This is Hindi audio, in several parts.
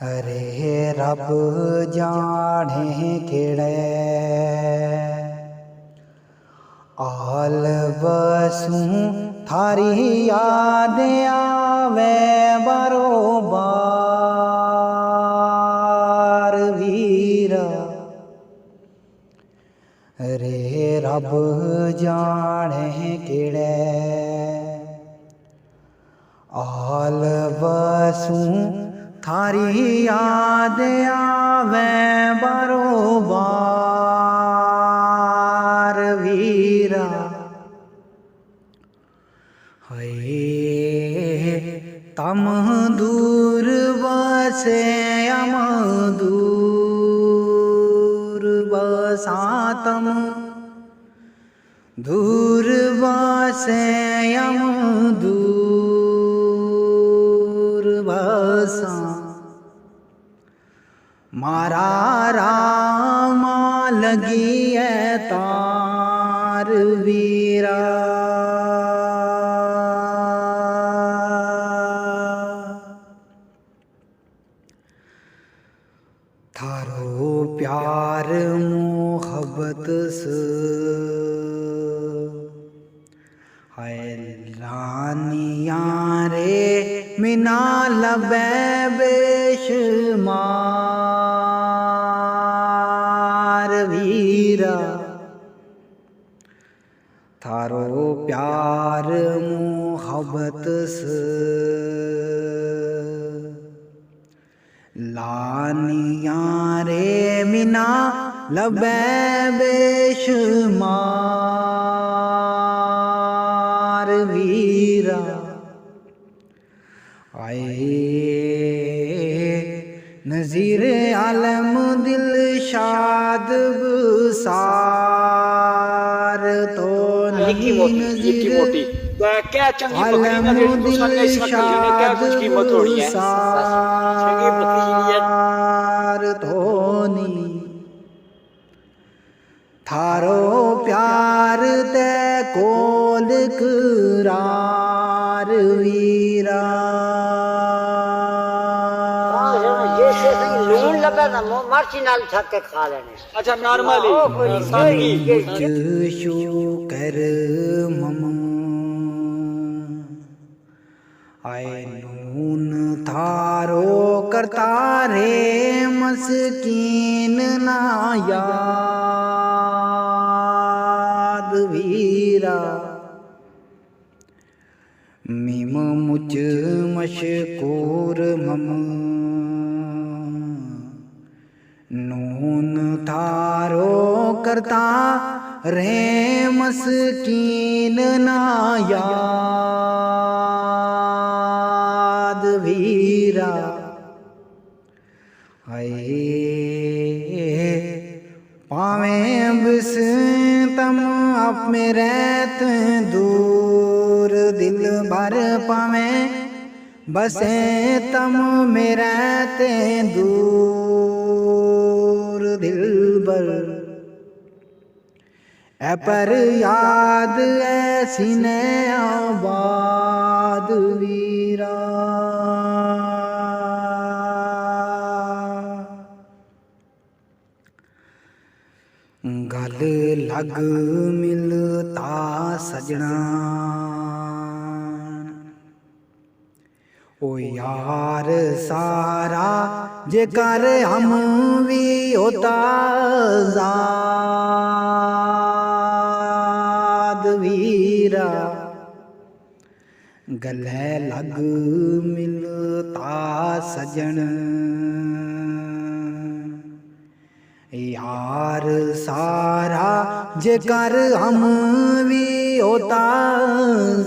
अरे रब जाने केड़े आल बसूं थारी याद आवे बारोबार वीरा। अरे रब जाने केड़े आल बसूं थारी याद आवे बारोबार वीरा। हाय तम दूर बसे अम दूर बसा तम दूर बसे अम दूर बसा। मारा रामा लगी है तार वीरा। थारो प्यार मोहब्बत से हाय रानियां रे मिना लबे बेशुमार वीरा। थारो प्यार मोहब्बत से लानियां रे मिना लबे बेशुमार वीरा। आए नज़ीर आलम दिल शाद गुसार तो नहीं नज़ीर क्या चंगी बकरी ना जेडी तुसा ने इस वक्त ने क्या कुछ कीमत होनी है चंगी बकरी धोनी। थारो प्यार ते कोल करार वीरा। लून लगा ना मर्ची नाल छक के खा लेने। अच्छा नॉर्मली शुकर मम आए नून थारो करता रे मस्कीन ना याद वीरा। मीम मुझ मशकूर मम नून थारो करता रे मस्कीन ना याद वीरा। हाय पावे बिस तम आप में रहते दूर दिल भर पावे बसे तम में रहते दूर दिल भर। ए पर याद ऐसी ने आबाद वीरा। गल लग मिलता सजना ओ यार सारा जेकर हम भी होता ज़ाद वीरा। गले लग मिलता सजन यार सारा जेकर हम भी होता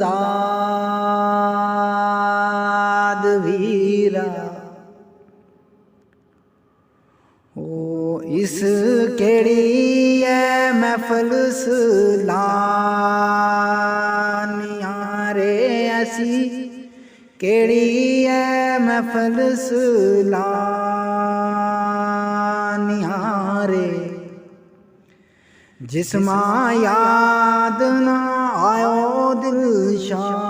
ज़ाद वीरा। ओ इस केड़ी है महफल सलानियां रे ऐसी केड़ी है महफल सलानियां रे जिसमा याद ना आयो दिल शाद